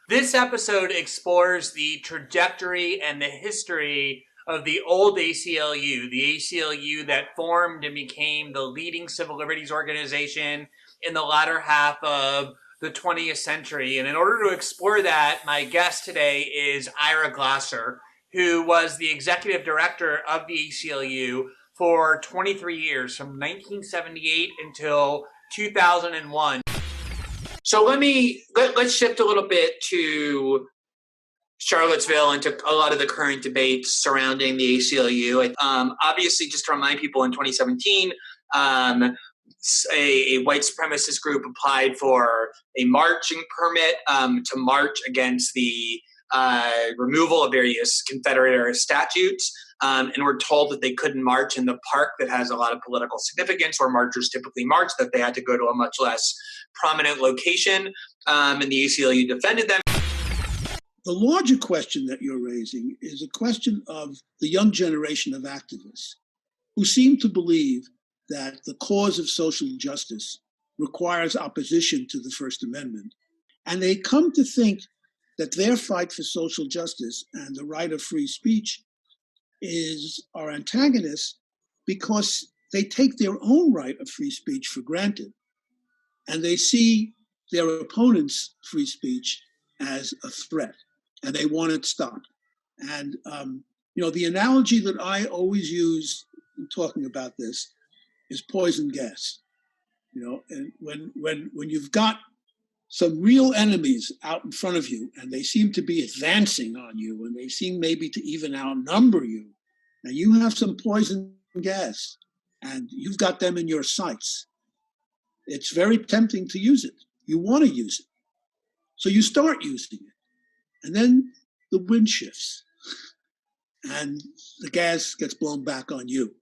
This episode explores the trajectory and the history of the old ACLU, the ACLU that formed and became the leading civil liberties organization in the latter half of the 20th century. And in order to explore that, my guest today is Ira Glasser, who was the executive director of the ACLU for 23 years, from 1978 until 2001. So let's shift a little bit to Charlottesville and to a lot of the current debates surrounding the ACLU. Obviously, just to remind people, in 2017, a white supremacist group applied for a marching permit to march against the removal of various Confederate era statutes. And were told that they couldn't march in the park that has a lot of political significance where marchers typically march, that they had to go to a much less prominent location, and the ACLU defended them. The larger question that you're raising is a question of the young generation of activists who seem to believe that the cause of social justice requires opposition to the First Amendment. And they come to think that their fight for social justice and the right of free speech are antagonists because they take their own right of free speech for granted. And they see their opponent's free speech as a threat, and they want it stopped. And, the analogy that I always use in talking about this is poison gas. And when you've got some real enemies out in front of you, and they seem to be advancing on you, and they seem maybe to even outnumber you, and you have some poison gas, and you've got them in your sights, it's very tempting to use it. You want to use it. So you start using it. And then the wind shifts, and the gas gets blown back on you.